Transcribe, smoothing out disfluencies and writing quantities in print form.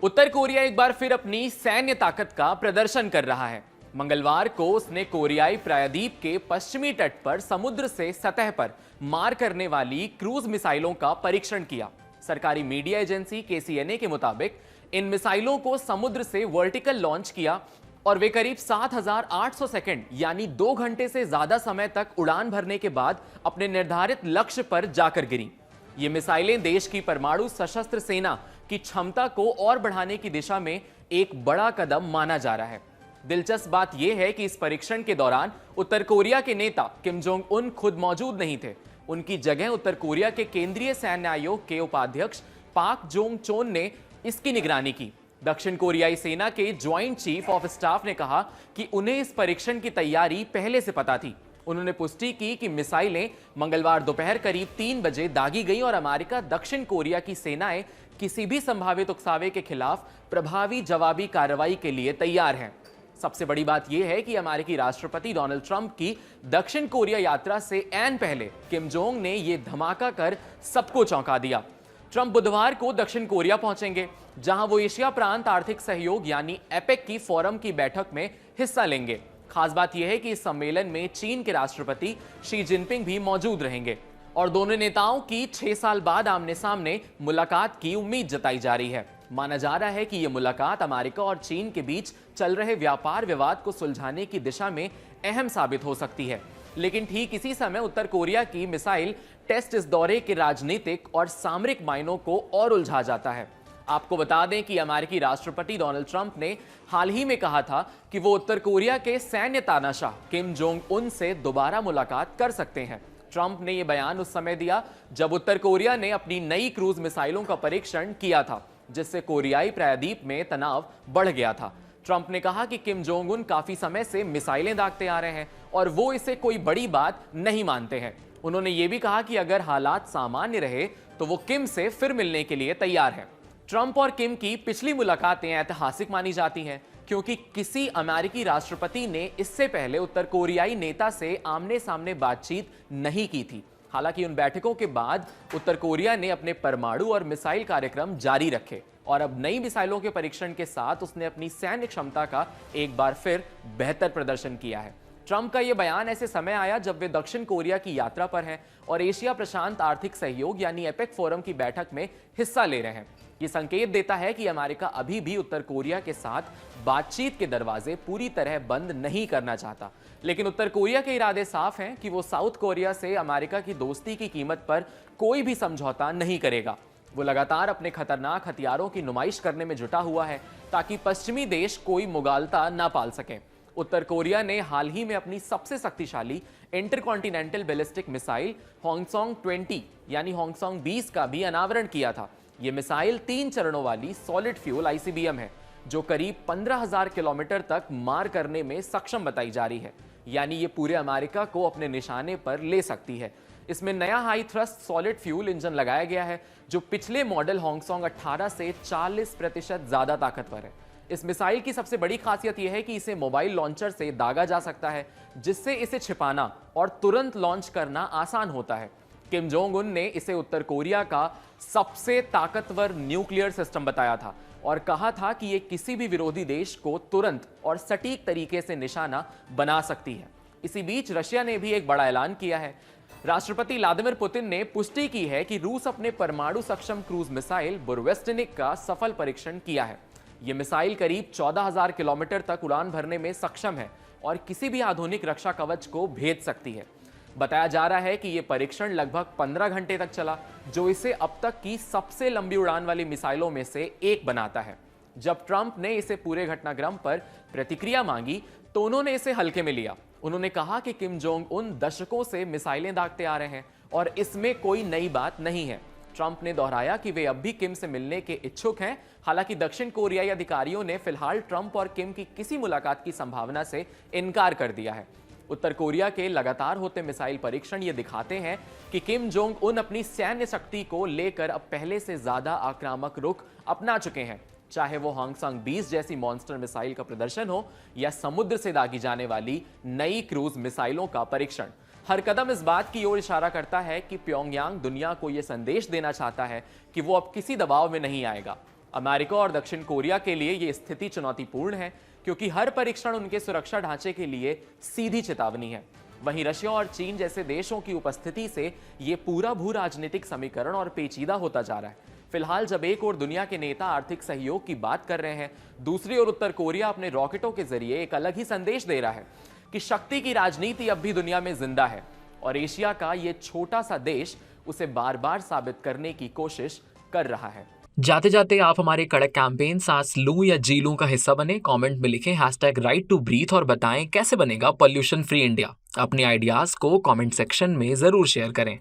उत्तर Korea एक बार फिर अपनी सैन्य ताकत का प्रदर्शन कर रहा है। मंगलवार को उसने कोरियाई प्रायद्वीप के पश्चिमी तट पर समुद्र से सतह पर मार करने वाली क्रूज मिसाइलों का परीक्षण किया। सरकारी मीडिया एजेंसी केसीएनए के मुताबिक इन मिसाइलों को समुद्र से वर्टिकल लॉन्च किया और वे करीब 7,800 सेकंड यानी 2 घंटे से ज्यादा समय तक उड़ान भरने के बाद अपने निर्धारित लक्ष्य पर जाकर गिरी। ये मिसाइलें देश की परमाणु सशस्त्र सेना की क्षमता को और बढ़ाने की दिशा में एक बड़ा कदम माना जा रहा है। दिलचस्प बात यह है कि इस परीक्षण के दौरान उत्तर कोरिया के नेता किम जोंग उन खुद मौजूद नहीं थे। उनकी जगह उत्तर कोरिया के केंद्रीय सैन्य आयोग के उपाध्यक्ष पाक जोंग चोन ने इसकी निगरानी की। दक्षिण कोरियाई सेना के ज्वाइंट चीफ ऑफ स्टाफ ने कहा कि उन्हें इस परीक्षण की तैयारी पहले से पता थी। उन्होंने पुष्टि की कि मिसाइलें मंगलवार दोपहर करीब 3 बजे दागी गईं और अमेरिका दक्षिण कोरिया की सेनाएं किसी भी संभावित उकसावे के खिलाफ प्रभावी जवाबी कार्रवाई के लिए तैयार हैं। सबसे बड़ी बात यह है कि अमेरिकी राष्ट्रपति डोनाल्ड ट्रंप की दक्षिण कोरिया यात्रा से ऐन पहले किम जोंग ने यह धमाका कर सबको चौंका दिया। ट्रंप बुधवार को दक्षिण कोरिया पहुंचेंगे, जहां वो एशिया प्रांत आर्थिक सहयोग यानी एपेक की फोरम की बैठक में हिस्सा लेंगे। खास बात यह है कि इस सम्मेलन में चीन के राष्ट्रपति शी जिनपिंग भी मौजूद रहेंगे और दोनों नेताओं की 6 साल बाद आमने सामने मुलाकात की उम्मीद जताई जा रही है। माना जा रहा है कि यह मुलाकात अमेरिका और चीन के बीच चल रहे व्यापार विवाद को सुलझाने की दिशा में अहम साबित हो सकती है। लेकिन ठीक इसी समय उत्तर कोरिया की मिसाइल टेस्ट इस दौरे के राजनीतिक और सामरिक मायनों को और उलझा जाता है। आपको बता दें कि अमेरिकी राष्ट्रपति डोनाल्ड ट्रंप ने हाल ही में कहा था कि वो उत्तर कोरिया के सैन्य तानाशाह किम जोंग उन से दोबारा मुलाकात कर सकते हैं। ट्रंप ने यह बयान उस समय दिया जब उत्तर कोरिया ने अपनी नई क्रूज मिसाइलों का परीक्षण किया था, जिससे कोरियाई प्रायद्वीप में तनाव बढ़ गया था। ट्रंप ने कहा कि किम जोंग उन काफी समय से मिसाइलें दागते आ रहे हैं और वो इसे कोई बड़ी बात नहीं मानते हैं। उन्होंने ये भी कहा कि अगर हालात सामान्य रहे तो वो किम से फिर मिलने के लिए तैयार हैं। ट्रंप और किम की पिछली मुलाकातें ऐतिहासिक मानी जाती हैं क्योंकि किसी अमेरिकी राष्ट्रपति ने इससे पहले उत्तर कोरियाई नेता से आमने सामने बातचीत नहीं की थी। हालांकि उन बैठकों के बाद उत्तर कोरिया ने अपने परमाणु और मिसाइल कार्यक्रम जारी रखे और अब नई मिसाइलों के परीक्षण के साथ उसने अपनी सैन्य क्षमता का एक बार फिर बेहतर प्रदर्शन किया है। ट्रंप का यह बयान ऐसे समय आया जब वे दक्षिण कोरिया की यात्रा पर हैं और एशिया प्रशांत आर्थिक सहयोग यानी एपेक फोरम की बैठक में हिस्सा ले रहे हैं। यह संकेत देता है कि अमेरिका अभी भी उत्तर कोरिया के साथ बातचीत के दरवाजे पूरी तरह बंद नहीं करना चाहता, लेकिन उत्तर कोरिया के इरादे साफ हैं कि वो साउथ कोरिया से अमेरिका की दोस्ती की कीमत पर कोई भी समझौता नहीं करेगा। वो लगातार अपने खतरनाक हथियारों की नुमाइश करने में जुटा हुआ है ताकि पश्चिमी देश कोई मुगालता ना पाल सकें। उत्तर कोरिया ने हाल ही में अपनी सबसे शक्तिशाली इंटरकॉन्टिनेंटल बैलिस्टिक मिसाइल होंगसोंग 20 यानी होंगसोंग 20 का भी अनावरण किया था। यह मिसाइल 3 चरणों वाली सॉलिड फ्यूल आईसीबीएम है जो करीब 15,000 किलोमीटर तक मार करने में सक्षम बताई जा रही है, यानी ये पूरे अमेरिका को अपने निशाने पर ले सकती है। इसमें नया high thrust solid fuel engine लगाया गया है जो पिछले मॉडल होंगसोंग 18 से 40% ज्यादा ताकतवर है। इस मिसाइल की सबसे बड़ी खासियत यह है कि इसे मोबाइल लॉन्चर से दागा जा सकता है, जिससे इसे छिपाना और तुरंत लॉन्च करना आसान होता है। किम जोंग उन ने इसे उत्तर कोरिया का सबसे ताकतवर न्यूक्लियर सिस्टम बताया था और कहा था कि यह किसी भी विरोधी देश को तुरंत और सटीक तरीके से निशाना बना सकती है। इसी बीच रशिया ने भी एक बड़ा ऐलान किया है। राष्ट्रपति व्लादिमीर पुतिन ने पुष्टि की है कि रूस अपने परमाणु सक्षम क्रूज मिसाइल बुरवेस्टिनिक का सफल परीक्षण किया है। यह मिसाइल करीब 14,000 किलोमीटर तक उड़ान भरने में सक्षम है और किसी भी आधुनिक रक्षा कवच को भेद सकती है। बताया जा रहा है कि यह परीक्षण लगभग 15 घंटे तक चला, जो इसे अब तक की सबसे लंबी उड़ान वाली मिसाइलों में से एक बनाता है। जब ट्रंप ने इसे पूरे घटनाक्रम पर प्रतिक्रिया मांगी तो उन्होंने इसे हल्के में लिया। उन्होंने कहा कि किम जोंग उन दशकों से मिसाइलें दागते आ रहे हैं और इसमें कोई नई बात नहीं है। ट्रंप ने दोहराया कि वे अब भी किम से मिलने के इच्छुक हैं। हालांकि दक्षिण कोरियाई अधिकारियों ने फिलहाल ट्रंप और किम की किसी मुलाकात की संभावना से इनकार कर दिया है। उत्तर कोरिया के लगातार होते मिसाइल परीक्षण ये दिखाते हैं कि किम जोंग उन अपनी सैन्य शक्ति को लेकर अब पहले से ज्यादा आक्रामक रुख अपना चुके हैं, चाहे वो होंगसोंग 20 जैसी मॉन्स्टर मिसाइल का प्रदर्शन हो या समुद्र से दागी जाने वाली नई क्रूज मिसाइलों का परीक्षण। हर कदम इस बात की ओर इशारा करता है कि प्योंगयांग दुनिया को यह संदेश देना चाहता है कि वो अब किसी दबाव में नहीं आएगा। अमेरिका और दक्षिण कोरिया के लिए ये स्थिति चुनौतीपूर्ण है, क्योंकि हर परीक्षण उनके सुरक्षा ढांचे के लिए सीधी चेतावनी है। वहीं रशिया और चीन जैसे देशों की उपस्थिति से ये पूरा भू राजनीतिक समीकरण और पेचीदा होता जा रहा है। फिलहाल जब एक और दुनिया के नेता आर्थिक सहयोग की बात कर रहे हैं, दूसरी ओर उत्तर कोरिया अपने रॉकेटों के जरिए एक अलग ही संदेश दे रहा है कि शक्ति की राजनीति अब भी दुनिया में जिंदा है और एशिया का ये छोटा सा देश उसे बार बार साबित करने की कोशिश कर रहा है। जाते जाते आप हमारे कड़क कैंपेन सांस लूं या जी लूं का हिस्सा बने। कमेंट में लिखें #right2breathe और बताएं कैसे बनेगा पॉल्यूशन फ्री इंडिया। अपने आइडियाज को कमेंट सेक्शन में जरूर शेयर करें।